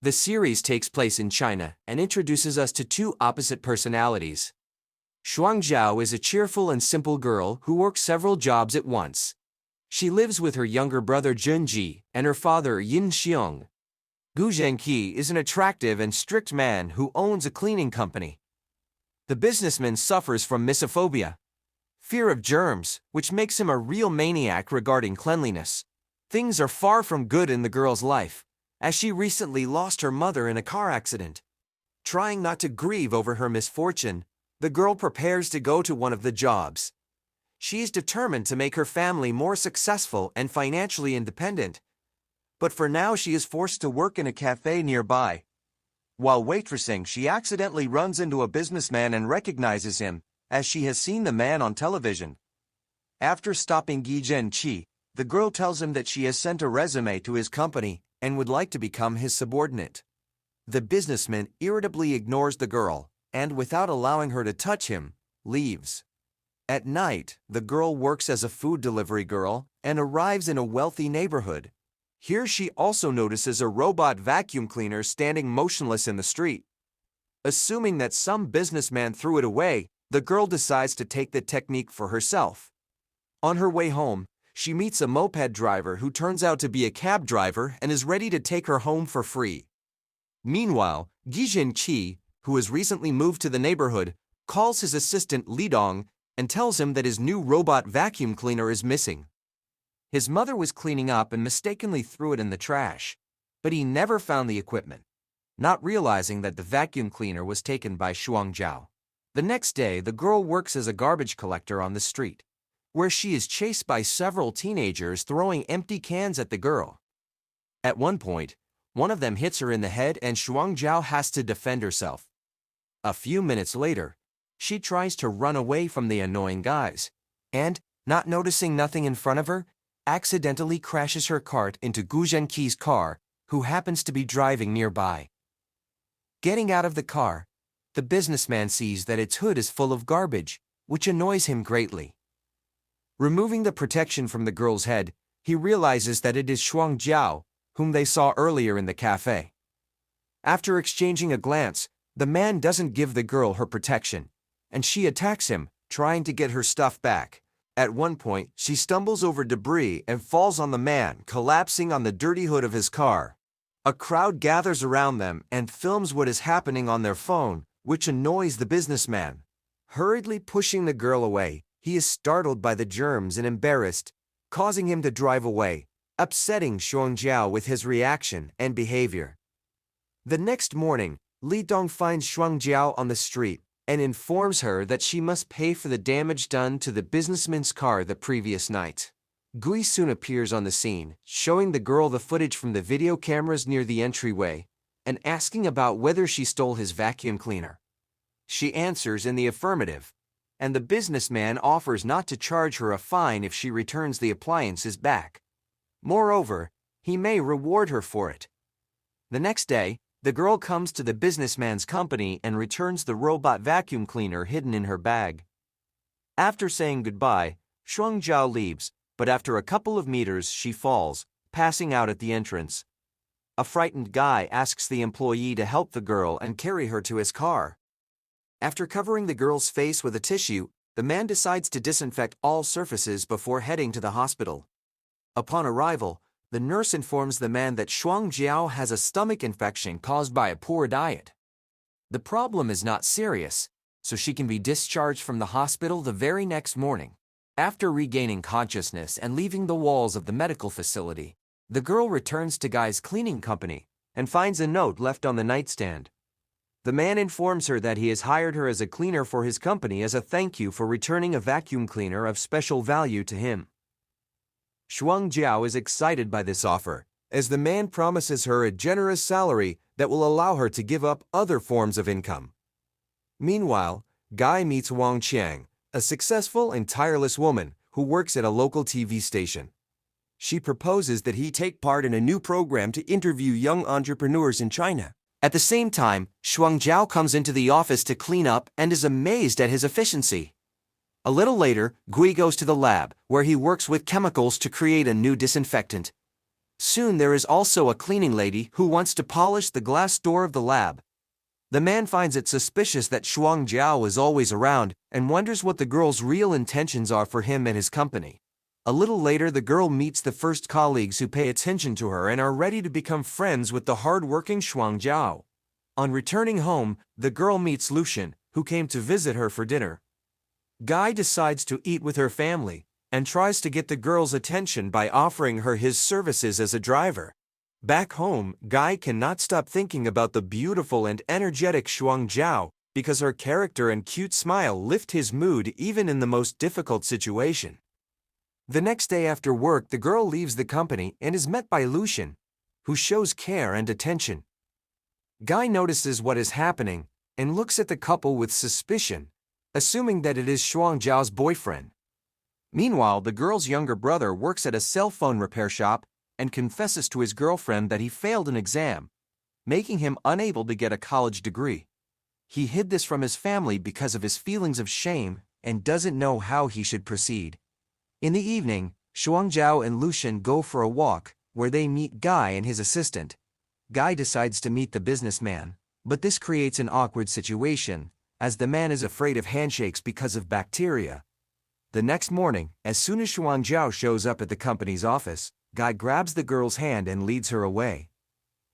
The series takes place in China and introduces us to two opposite personalities. Shuang Zhao is a cheerful and simple girl who works several jobs at once. She lives with her younger brother Junji and her father Yin Xiong. Gu Zhengqi is an attractive and strict man who owns a cleaning company. The businessman suffers from mysophobia, fear of germs, which makes him a real maniac regarding cleanliness. Things are far from good in the girl's life, as she recently lost her mother in a car accident. Trying not to grieve over her misfortune, the girl prepares to go to one of the jobs. She is determined to make her family more successful and financially independent. But for now she is forced to work in a cafe nearby. While waitressing, she accidentally runs into a businessman and recognizes him, as she has seen the man on television. After stopping Gi Zhenqi, the girl tells him that she has sent a resume to his company and would like to become his subordinate. The businessman irritably ignores the girl, and without allowing her to touch him, leaves. At night, the girl works as a food delivery girl and arrives in a wealthy neighborhood. Here she also notices a robot vacuum cleaner standing motionless in the street. Assuming that some businessman threw it away, the girl decides to take the technique for herself. On her way home, she meets a moped driver who turns out to be a cab driver and is ready to take her home for free. Meanwhile, Gi Zhenqi, who has recently moved to the neighborhood, calls his assistant Li Dong and tells him that his new robot vacuum cleaner is missing. His mother was cleaning up and mistakenly threw it in the trash, but he never found the equipment, not realizing that the vacuum cleaner was taken by Shuang Zhao. The next day, the girl works as a garbage collector on the street, where she is chased by several teenagers throwing empty cans at the girl. At one point, one of them hits her in the head and Shuang Zhao has to defend herself. A few minutes later, she tries to run away from the annoying guys, and, not noticing nothing in front of her, accidentally crashes her cart into Gu Zhenqi's car, who happens to be driving nearby. Getting out of the car, the businessman sees that its hood is full of garbage, which annoys him greatly. Removing the protection from the girl's head, he realizes that it is Shuang Zhao, whom they saw earlier in the cafe. After exchanging a glance, the man doesn't give the girl her protection, and she attacks him, trying to get her stuff back. At one point, she stumbles over debris and falls on the man, collapsing on the dirty hood of his car. A crowd gathers around them and films what is happening on their phone, which annoys the businessman. Hurriedly pushing the girl away, he is startled by the germs and embarrassed, causing him to drive away, upsetting Shuang Zhao with his reaction and behavior. The next morning, Li Dong finds Shuang Zhao on the street and informs her that she must pay for the damage done to the businessman's car the previous night. Gui soon appears on the scene, showing the girl the footage from the video cameras near the entryway and asking about whether she stole his vacuum cleaner. She answers in the affirmative, and the businessman offers not to charge her a fine if she returns the appliances back. Moreover, he may reward her for it. The next day, the girl comes to the businessman's company and returns the robot vacuum cleaner hidden in her bag. After saying goodbye, Shuang Zhao leaves, but after a couple of meters she falls, passing out at the entrance. A frightened guy asks the employee to help the girl and carry her to his car. After covering the girl's face with a tissue, the man decides to disinfect all surfaces before heading to the hospital. Upon arrival, the nurse informs the man that Shuang Zhao has a stomach infection caused by a poor diet. The problem is not serious, so she can be discharged from the hospital the very next morning. After regaining consciousness and leaving the walls of the medical facility, the girl returns to Guy's cleaning company and finds a note left on the nightstand. The man informs her that he has hired her as a cleaner for his company as a thank you for returning a vacuum cleaner of special value to him. Shuang Zhao is excited by this offer, as the man promises her a generous salary that will allow her to give up other forms of income. Meanwhile, Guy meets Wang Qiang, a successful and tireless woman who works at a local TV station. She proposes that he take part in a new program to interview young entrepreneurs in China. At the same time, Shuang Zhao comes into the office to clean up and is amazed at his efficiency. A little later, Gui goes to the lab, where he works with chemicals to create a new disinfectant. Soon there is also a cleaning lady who wants to polish the glass door of the lab. The man finds it suspicious that Shuang Jiao is always around and wonders what the girl's real intentions are for him and his company. A little later, the girl meets the first colleagues who pay attention to her and are ready to become friends with the hard-working Shuang Jiao. On returning home, the girl meets Lucian, who came to visit her for dinner. Guy decides to eat with her family and tries to get the girl's attention by offering her his services as a driver. Back home, Guy cannot stop thinking about the beautiful and energetic Shuang Jiao because her character and cute smile lift his mood even in the most difficult situation. The next day after work, the girl leaves the company and is met by Lucian, who shows care and attention. Guy notices what is happening and looks at the couple with suspicion, assuming that it is Shuang Jiao's boyfriend. Meanwhile, the girl's younger brother works at a cell phone repair shop and confesses to his girlfriend that he failed an exam, making him unable to get a college degree. He hid this from his family because of his feelings of shame and doesn't know how he should proceed. In the evening, Shuang Jiao and Lucian go for a walk, where they meet Guy and his assistant. Guy decides to meet the businessman, but this creates an awkward situation, as the man is afraid of handshakes because of bacteria. The next morning, as soon as Shuang Jiao shows up at the company's office, Guy grabs the girl's hand and leads her away.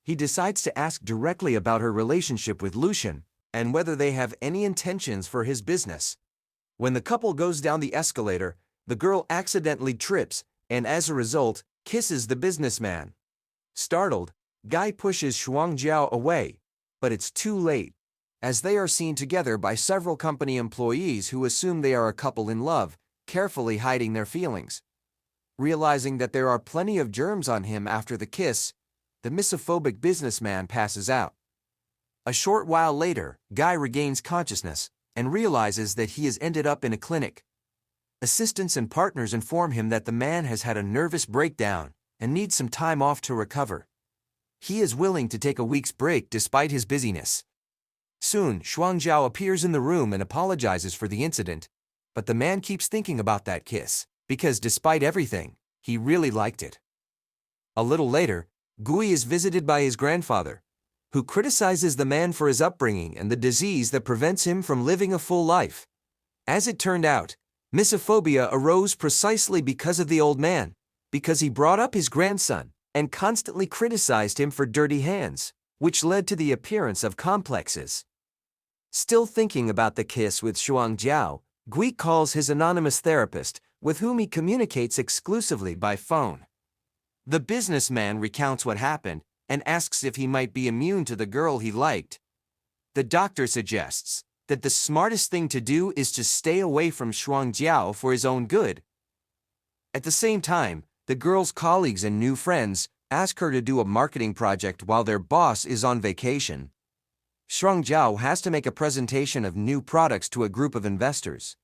He decides to ask directly about her relationship with Lucian, and whether they have any intentions for his business. When the couple goes down the escalator, the girl accidentally trips, and as a result, kisses the businessman. Startled, Guy pushes Shuang Jiao away, but it's too late, as they are seen together by several company employees who assume they are a couple in love, carefully hiding their feelings. Realizing that there are plenty of germs on him after the kiss, the misophobic businessman passes out. A short while later, Guy regains consciousness and realizes that he has ended up in a clinic. Assistants and partners inform him that the man has had a nervous breakdown and needs some time off to recover. He is willing to take a week's break despite his busyness. Soon, Shuang Jiao appears in the room and apologizes for the incident, but the man keeps thinking about that kiss, because despite everything, he really liked it. A little later, Gui is visited by his grandfather, who criticizes the man for his upbringing and the disease that prevents him from living a full life. As it turned out, Mysophobia arose precisely because of the old man, because he brought up his grandson and constantly criticized him for dirty hands, which led to the appearance of complexes. Still thinking about the kiss with Shuang Jiao, Gui calls his anonymous therapist, with whom he communicates exclusively by phone. The businessman recounts what happened and asks if he might be immune to the girl he liked. The doctor suggests that the smartest thing to do is to stay away from Shuang Jiao for his own good. At the same time, the girl's colleagues and new friends ask her to do a marketing project while their boss is on vacation. Shuang Jiao has to make a presentation of new products to a group of investors.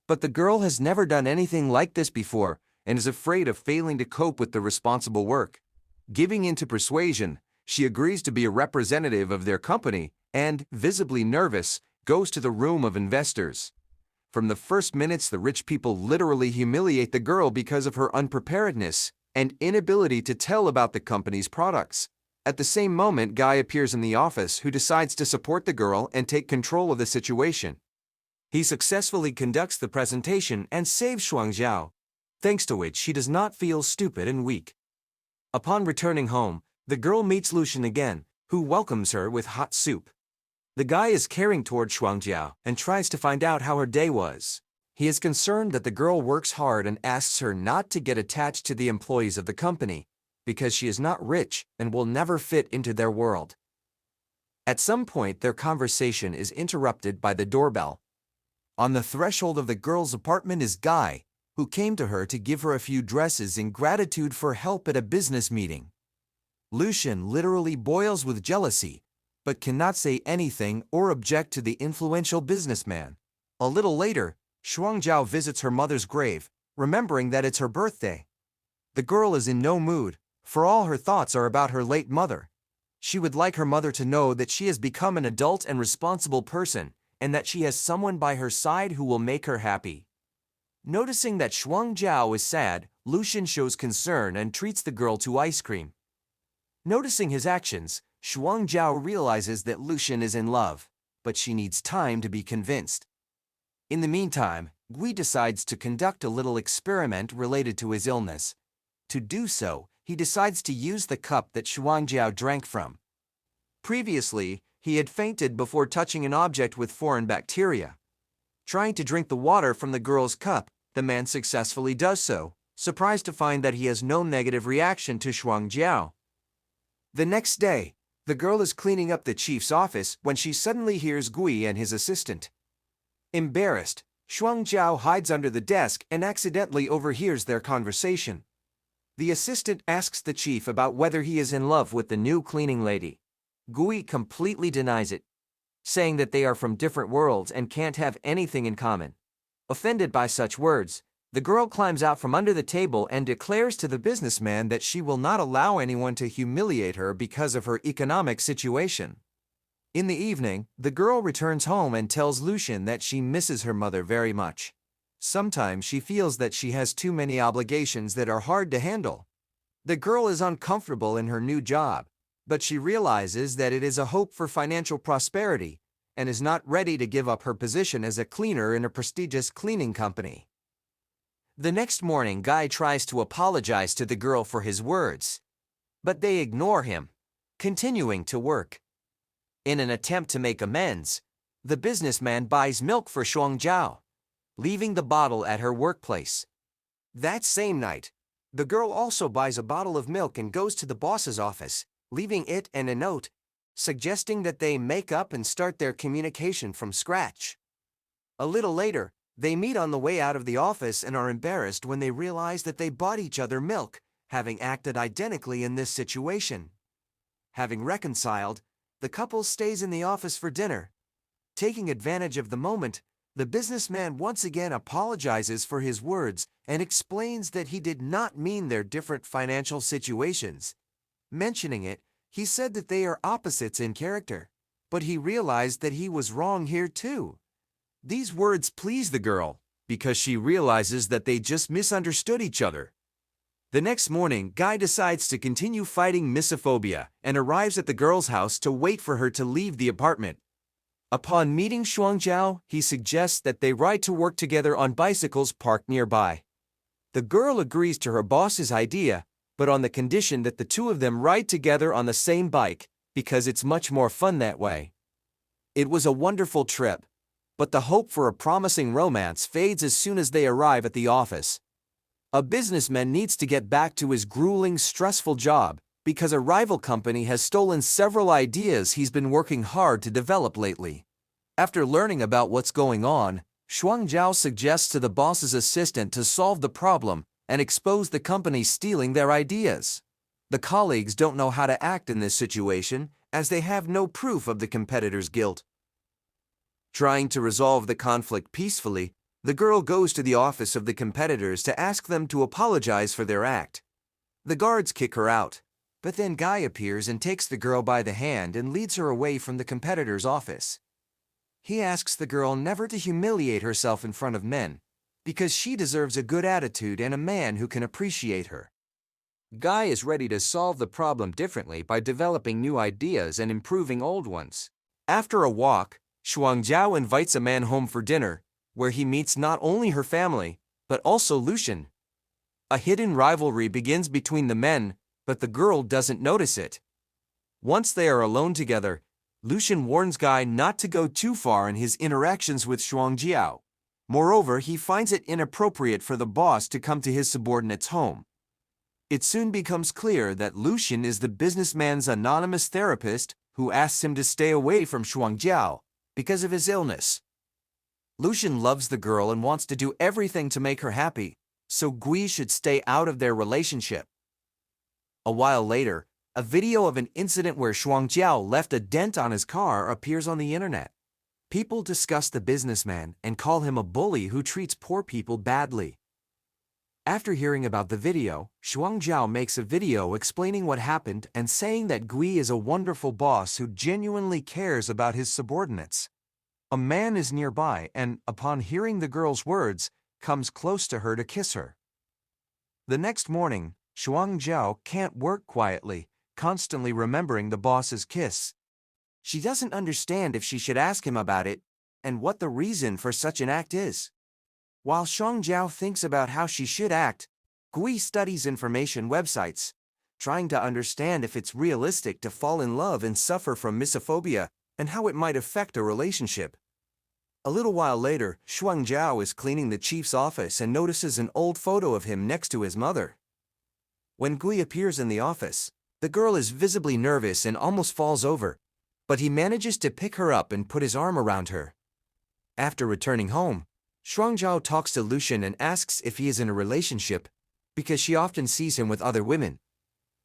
But the girl has never done anything like this before and is afraid of failing to cope with the responsible work. Giving in to persuasion, she agrees to be a representative of their company and, visibly nervous, goes to the room of investors. From the first minutes, the rich people literally humiliate the girl because of her unpreparedness and inability to tell about the company's products. At the same moment, Guy appears in the office, who decides to support the girl and take control of the situation. He successfully conducts the presentation and saves Shuang Jiao, thanks to which she does not feel stupid and weak. Upon returning home, the girl meets Lucian again, who welcomes her with hot soup. The guy is caring toward Shuang Jiao and tries to find out how her day was. He is concerned that the girl works hard and asks her not to get attached to the employees of the company, because she is not rich and will never fit into their world. At some point, their conversation is interrupted by the doorbell. On the threshold of the girl's apartment is Guy, who came to her to give her a few dresses in gratitude for help at a business meeting. Lucian literally boils with jealousy, but cannot say anything or object to the influential businessman. A little later, Shuang Jiao visits her mother's grave, remembering that it's her birthday. The girl is in no mood, for all her thoughts are about her late mother. She would like her mother to know that she has become an adult and responsible person, and that she has someone by her side who will make her happy. Noticing that Shuang Jiao is sad, Lucian shows concern and treats the girl to ice cream. Noticing his actions, Shuang Jiao realizes that Lucian is in love, but she needs time to be convinced. In the meantime, Gui decides to conduct a little experiment related to his illness. To do so, he decides to use the cup that Shuang Jiao drank from. Previously, he had fainted before touching an object with foreign bacteria. Trying to drink the water from the girl's cup, the man successfully does so, surprised to find that he has no negative reaction to Shuang Jiao. The next day, the girl is cleaning up the chief's office when she suddenly hears Gui and his assistant. Embarrassed, Shuang Jiao hides under the desk and accidentally overhears their conversation. The assistant asks the chief about whether he is in love with the new cleaning lady. Gui completely denies it, saying that they are from different worlds and can't have anything in common. Offended by such words, the girl climbs out from under the table and declares to the businessman that she will not allow anyone to humiliate her because of her economic situation. In the evening, the girl returns home and tells Lucian that she misses her mother very much. Sometimes she feels that she has too many obligations that are hard to handle. The girl is uncomfortable in her new job, but she realizes that it is a hope for financial prosperity and is not ready to give up her position as a cleaner in a prestigious cleaning company. The next morning, Guy tries to apologize to the girl for his words, but they ignore him, continuing to work. In an attempt to make amends, the businessman buys milk for Shuang Jiao, leaving the bottle at her workplace. That same night, the girl also buys a bottle of milk and goes to the boss's office, leaving it and a note, suggesting that they make up and start their communication from scratch. A little later, they meet on the way out of the office and are embarrassed when they realize that they bought each other milk, having acted identically in this situation. Having reconciled, the couple stays in the office for dinner. Taking advantage of the moment, the businessman once again apologizes for his words and explains that he did not mean their different financial situations. Mentioning it, he said that they are opposites in character, but he realized that he was wrong here too. These words please the girl, because she realizes that they just misunderstood each other. The next morning, Guy decides to continue fighting Mysophobia and arrives at the girl's house to wait for her to leave the apartment. Upon meeting Shuang Jiao, he suggests that they ride to work together on bicycles parked nearby. The girl agrees to her boss's idea, but on the condition that the two of them ride together on the same bike, because it's much more fun that way. It was a wonderful trip, but the hope for a promising romance fades as soon as they arrive at the office. A businessman needs to get back to his grueling, stressful job because a rival company has stolen several ideas he's been working hard to develop lately. After learning about what's going on, Shuang Jiao suggests to the boss's assistant to solve the problem and expose the company stealing their ideas. The colleagues don't know how to act in this situation as they have no proof of the competitor's guilt. Trying to resolve the conflict peacefully, the girl goes to the office of the competitors to ask them to apologize for their act. The guards kick her out, but then Guy appears and takes the girl by the hand and leads her away from the competitor's office. He asks the girl never to humiliate herself in front of men, because she deserves a good attitude and a man who can appreciate her. Guy is ready to solve the problem differently by developing new ideas and improving old ones. After a walk, Shuang Jiao invites a man home for dinner, where he meets not only her family, but also Lucian. A hidden rivalry begins between the men, but the girl doesn't notice it. Once they are alone together, Lucian warns Guy not to go too far in his interactions with Shuang Jiao. Moreover, he finds it inappropriate for the boss to come to his subordinate's home. It soon becomes clear that Lucian is the businessman's anonymous therapist who asks him to stay away from Shuang Jiao because of his illness. Lucian loves the girl and wants to do everything to make her happy, so Gui should stay out of their relationship. A while later, a video of an incident where Shuang Jiao left a dent on his car appears on the internet. People discuss the businessman and call him a bully who treats poor people badly. After hearing about the video, Shuang Jiao makes a video explaining what happened and saying that Gui is a wonderful boss who genuinely cares about his subordinates. A man is nearby and, upon hearing the girl's words, comes close to her to kiss her. The next morning, Shuang Zhao can't work quietly, constantly remembering the boss's kiss. She doesn't understand if she should ask him about it, and what the reason for such an act is. While Shuang Zhao thinks about how she should act, Gui studies information websites, trying to understand if it's realistic to fall in love and suffer from mysophobia, and how it might affect a relationship. A little while later, Shuang Zhao is cleaning the chief's office and notices an old photo of him next to his mother. When Gui appears in the office, the girl is visibly nervous and almost falls over, but he manages to pick her up and put his arm around her. After returning home, Shuang Zhao talks to Lucian and asks if he is in a relationship, because she often sees him with other women.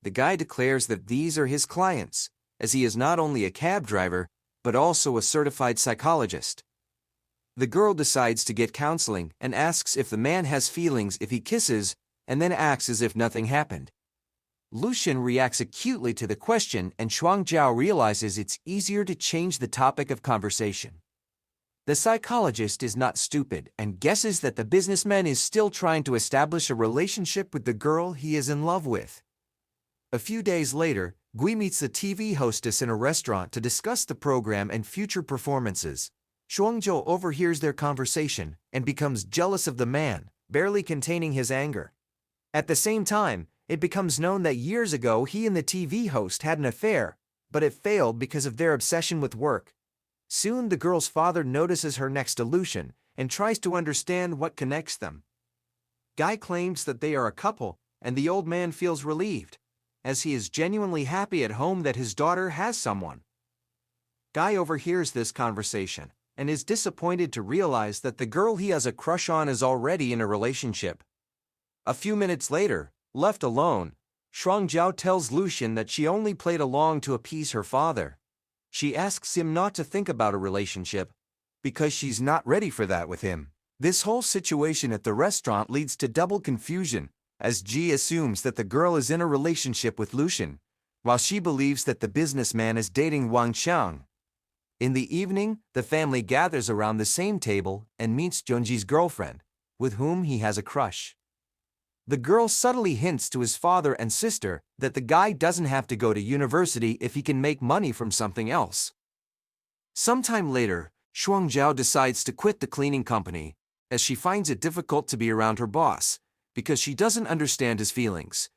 The guy declares that these are his clients, as he is not only a cab driver, but also a certified psychologist. The girl decides to get counseling and asks if the man has feelings if he kisses, and then acts as if nothing happened. Lucian reacts acutely to the question, and Shuang Zhao realizes it's easier to change the topic of conversation. The psychologist is not stupid and guesses that the businessman is still trying to establish a relationship with the girl he is in love with. A few days later, Gui meets the TV hostess in a restaurant to discuss the program and future performances. Shuang Zhao overhears their conversation and becomes jealous of the man, barely containing his anger. At the same time, it becomes known that years ago he and the TV host had an affair, but it failed because of their obsession with work. Soon the girl's father notices her next to Lucian and tries to understand what connects them. Guy claims that they are a couple, and the old man feels relieved, as he is genuinely happy at home that his daughter has someone. Guy overhears this conversation and is disappointed to realize that the girl he has a crush on is already in a relationship. A few minutes later, left alone, Shuang Zhao tells Lucian that she only played along to appease her father. She asks him not to think about a relationship, because she's not ready for that with him. This whole situation at the restaurant leads to double confusion, as Ji assumes that the girl is in a relationship with Lucian, while she believes that the businessman is dating Wang Qiang. In the evening, the family gathers around the same table and meets Junji's girlfriend, with whom he has a crush. The girl subtly hints to his father and sister that the guy doesn't have to go to university if he can make money from something else. Sometime later, Shuang Zhao decides to quit the cleaning company, as she finds it difficult to be around her boss, because she doesn't understand his feelings.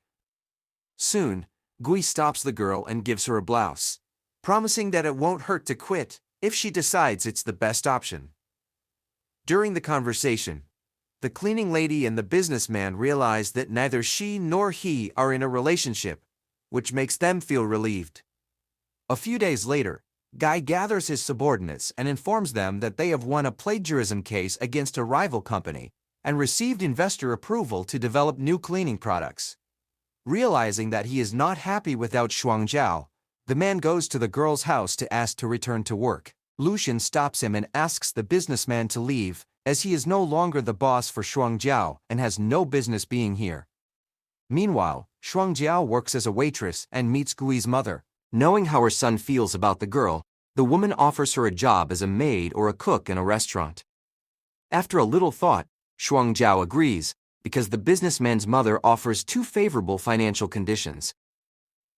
Soon, Gui stops the girl and gives her a blouse, promising that it won't hurt to quit if she decides it's the best option. During the conversation, the cleaning lady and the businessman realize that neither she nor he are in a relationship, which makes them feel relieved. A few days later, Guy gathers his subordinates and informs them that they have won a plagiarism case against a rival company and received investor approval to develop new cleaning products. Realizing that he is not happy without Shuang Zhao, the man goes to the girl's house to ask to return to work. Lucian stops him and asks the businessman to leave, as he is no longer the boss for Shuang Zhao and has no business being here. Meanwhile, Shuang Zhao works as a waitress and meets Gui's mother. Knowing how her son feels about the girl, the woman offers her a job as a maid or a cook in a restaurant. After a little thought, Shuang Zhao agrees, because the businessman's mother offers 2 favorable financial conditions.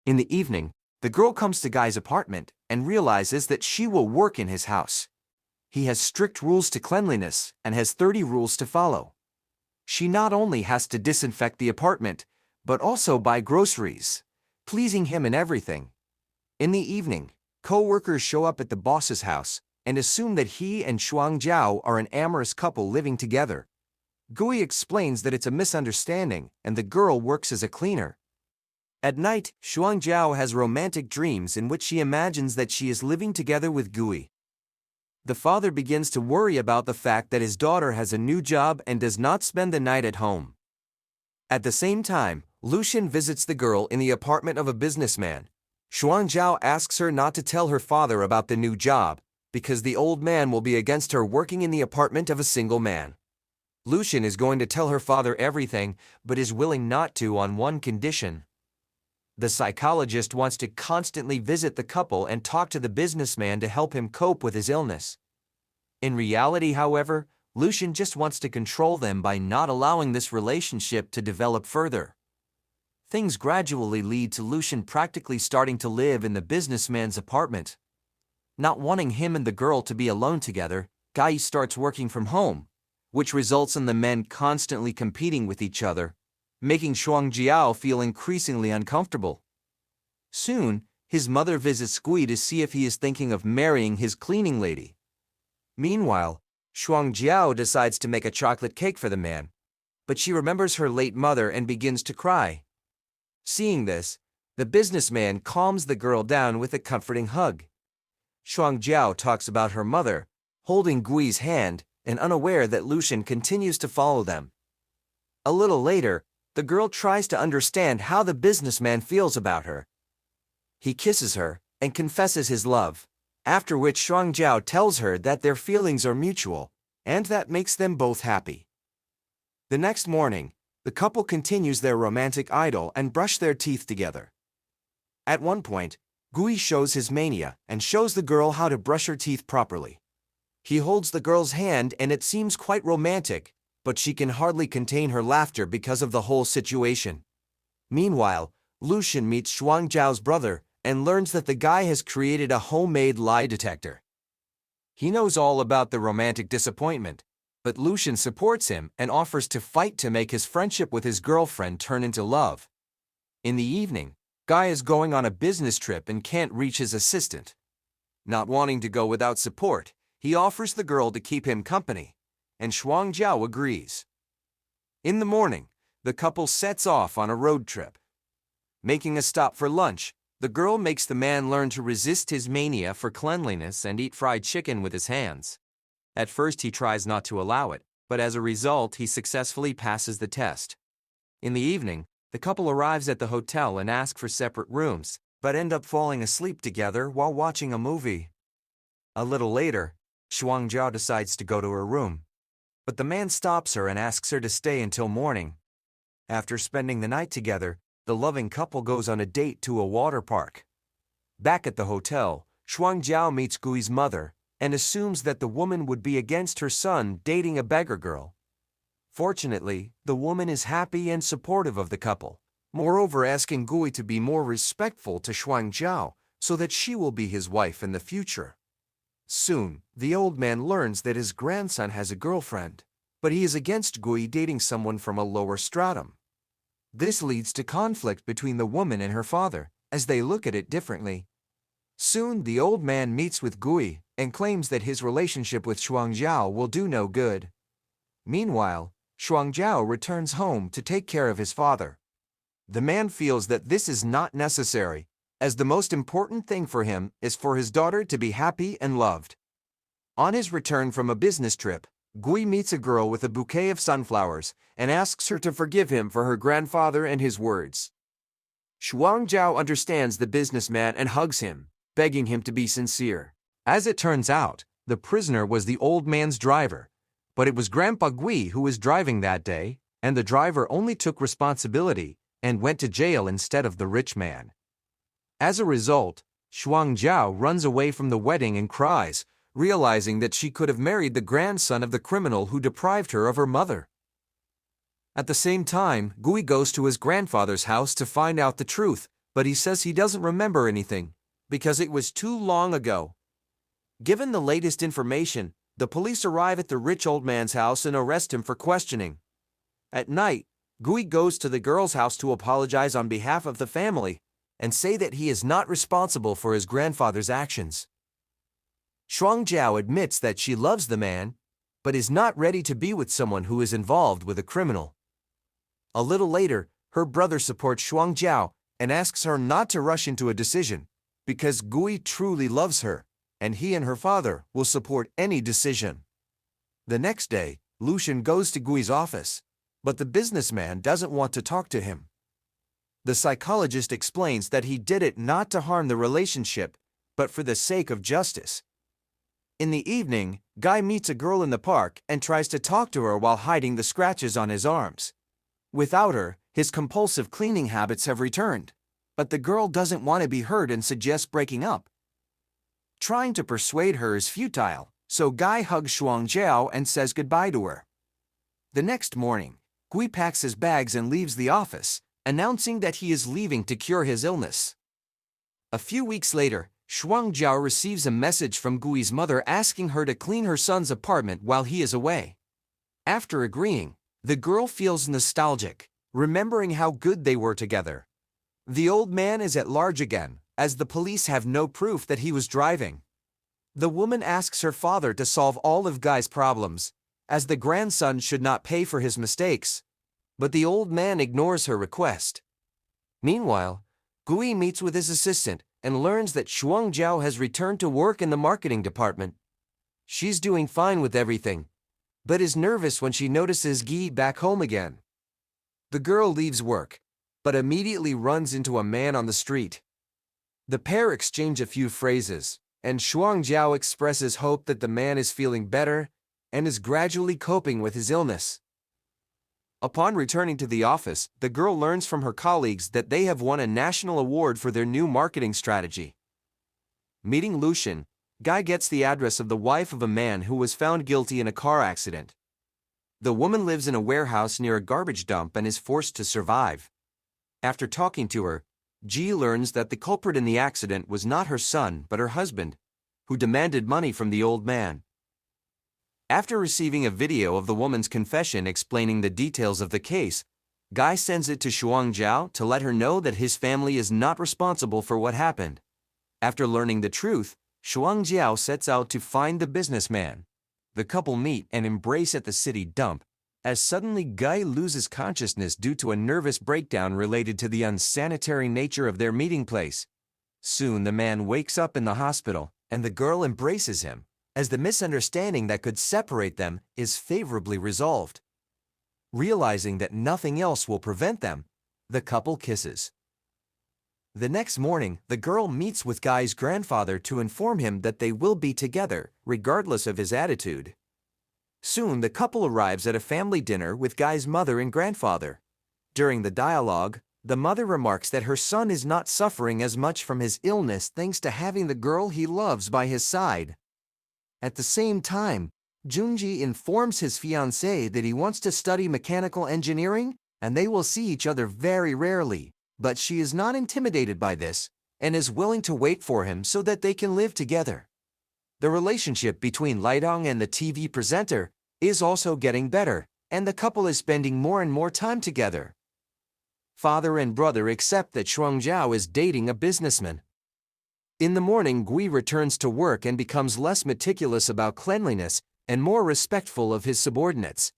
In the evening, the girl comes to Guy's apartment and realizes that she will work in his house. He has strict rules to cleanliness and has 30 rules to follow. She not only has to disinfect the apartment, but also buy groceries, pleasing him in everything. In the evening, co-workers show up at the boss's house and assume that he and Shuang Zhao are an amorous couple living together. Gui explains that it's a misunderstanding and the girl works as a cleaner. At night, Shuang Zhao has romantic dreams in which she imagines that she is living together with Gui. The father begins to worry about the fact that his daughter has a new job and does not spend the night at home. At the same time, Lucian visits the girl in the apartment of a businessman. Shuang Zhao asks her not to tell her father about the new job, because the old man will be against her working in the apartment of a single man. Lucian is going to tell her father everything, but is willing not to on one condition. The psychologist wants to constantly visit the couple and talk to the businessman to help him cope with his illness. In reality, however, Lucian just wants to control them by not allowing this relationship to develop further. Things gradually lead to Lucian practically starting to live in the businessman's apartment. Not wanting him and the girl to be alone together, Guy starts working from home, which results in the men constantly competing with each other, making Shuangjiao feel increasingly uncomfortable. Soon, his mother visits Gui to see if he is thinking of marrying his cleaning lady. Meanwhile, Shuangjiao decides to make a chocolate cake for the man, but she remembers her late mother and begins to cry. Seeing this, the businessman calms the girl down with a comforting hug. Shuangjiao talks about her mother, holding Gui's hand and unaware that Lucian continues to follow them. A little later, the girl tries to understand how the businessman feels about her. He kisses her and confesses his love, after which Shuangjiao tells her that their feelings are mutual, and that makes them both happy. The next morning, the couple continues their romantic idyll and brush their teeth together. At one point, Gui shows his mania and shows the girl how to brush her teeth properly. He holds the girl's hand and it seems quite romantic, but she can hardly contain her laughter because of the whole situation. Meanwhile, Lucian meets Shuangjiao's brother and learns that the guy has created a homemade lie detector. He knows all about the romantic disappointment, but Lucian supports him and offers to fight to make his friendship with his girlfriend turn into love. In the evening, Guy is going on a business trip and can't reach his assistant. Not wanting to go without support, he offers the girl to keep him company, and Shuangjiao agrees. In the morning, the couple sets off on a road trip. Making a stop for lunch, the girl makes the man learn to resist his mania for cleanliness and eat fried chicken with his hands. At first he tries not to allow it, but as a result he successfully passes the test. In the evening, the couple arrives at the hotel and ask for separate rooms, but end up falling asleep together while watching a movie. A little later, Shuangjiao decides to go to her room, but the man stops her and asks her to stay until morning. After spending the night together, the loving couple goes on a date to a water park. Back at the hotel, Shuangjiao meets Gui's mother and assumes that the woman would be against her son dating a beggar girl. Fortunately, the woman is happy and supportive of the couple, moreover asking Gui to be more respectful to Shuangjiao so that she will be his wife in the future. Soon, the old man learns that his grandson has a girlfriend, but he is against Gui dating someone from a lower stratum. This leads to conflict between the woman and her father, as they look at it differently. Soon, the old man meets with Gui and claims that his relationship with Shuangjiao will do no good. Meanwhile, Shuangjiao returns home to take care of his father. The man feels that this is not necessary, as the most important thing for him is for his daughter to be happy and loved. On his return from a business trip, Gui meets a girl with a bouquet of sunflowers and asks her to forgive him for her grandfather and his words. Shuangjiao understands the businessman and hugs him, begging him to be sincere. As it turns out, the prisoner was the old man's driver, but it was Grandpa Gui who was driving that day, and the driver only took responsibility and went to jail instead of the rich man. As a result, Shuangjiao runs away from the wedding and cries, realizing that she could have married the grandson of the criminal who deprived her of her mother. At the same time, Gui goes to his grandfather's house to find out the truth, but he says he doesn't remember anything, because it was too long ago. Given the latest information, the police arrive at the rich old man's house and arrest him for questioning. At night, Gui goes to the girl's house to apologize on behalf of the family and say that he is not responsible for his grandfather's actions. Shuangjiao admits that she loves the man, but is not ready to be with someone who is involved with a criminal. A little later, her brother supports Shuangjiao and asks her not to rush into a decision, because Gui truly loves her, and he and her father will support any decision. The next day, Lucian goes to Gui's office, but the businessman doesn't want to talk to him. The psychologist explains that he did it not to harm the relationship, but for the sake of justice. In the evening, Guy meets a girl in the park and tries to talk to her while hiding the scratches on his arms. Without her, his compulsive cleaning habits have returned, but the girl doesn't want to be hurt and suggests breaking up. Trying to persuade her is futile, so Guy hugs Shuangjiao and says goodbye to her. The next morning, Gui packs his bags and leaves the office, announcing that he is leaving to cure his illness. A few weeks later, Shuangjiao receives a message from Gui's mother asking her to clean her son's apartment while he is away. After agreeing, the girl feels nostalgic, remembering how good they were together. The old man is at large again, as the police have no proof that he was driving. The woman asks her father to solve all of Guy's problems, as the grandson should not pay for his mistakes, but the old man ignores her request. Meanwhile, Gui meets with his assistant and learns that Shuangjiao has returned to work in the marketing department. She's doing fine with everything, but is nervous when she notices Guy back home again. The girl leaves work, but immediately runs into a man on the street. The pair exchange a few phrases, and Shuangjiao expresses hope that the man is feeling better and is gradually coping with his illness. Upon returning to the office, the girl learns from her colleagues that they have won a national award for their new marketing strategy. Meeting Lucian, Guy gets the address of the wife of a man who was found guilty in a car accident. The woman lives in a warehouse near a garbage dump and is forced to survive. After talking to her, Ji learns that the culprit in the accident was not her son but her husband, who demanded money from the old man. After receiving a video of the woman's confession explaining the details of the case, Guy sends it to Shuangjiao to let her know that his family is not responsible for what happened. After learning the truth, Shuangjiao sets out to find the businessman. The couple meet and embrace at the city dump, as suddenly Guy loses consciousness due to a nervous breakdown related to the unsanitary nature of their meeting place. Soon the man wakes up in the hospital, and the girl embraces him, as the misunderstanding that could separate them is favorably resolved. Realizing that nothing else will prevent them, the couple kisses. The next morning, the girl meets with Guy's grandfather to inform him that they will be together, regardless of his attitude. Soon the couple arrives at a family dinner with Guy's mother and grandfather. During the dialogue, the mother remarks that her son is not suffering as much from his illness thanks to having the girl he loves by his side. At the same time, Junji informs his fiancée that he wants to study mechanical engineering and they will see each other very rarely, but she is not intimidated by this and is willing to wait for him so that they can live together. The relationship between Lidong and the TV presenter is also getting better, and the couple is spending more and more time together. Father and brother accept that Shuangjiao is dating a businessman. In the morning, Gui returns to work and becomes less meticulous about cleanliness and more respectful of his subordinates.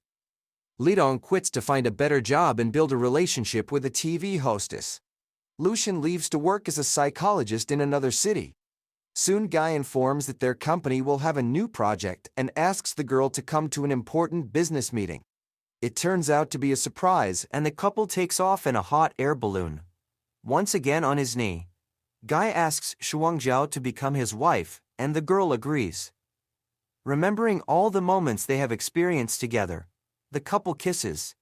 Lidong quits to find a better job and build a relationship with a TV hostess. Lucian leaves to work as a psychologist in another city. Soon Guy informs that their company will have a new project and asks the girl to come to an important business meeting. It turns out to be a surprise and the couple takes off in a hot air balloon. Once again on his knee, Guy asks Shuangjiao to become his wife and the girl agrees. Remembering all the moments they have experienced together, the couple kisses,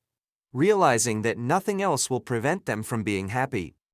realizing that nothing else will prevent them from being happy.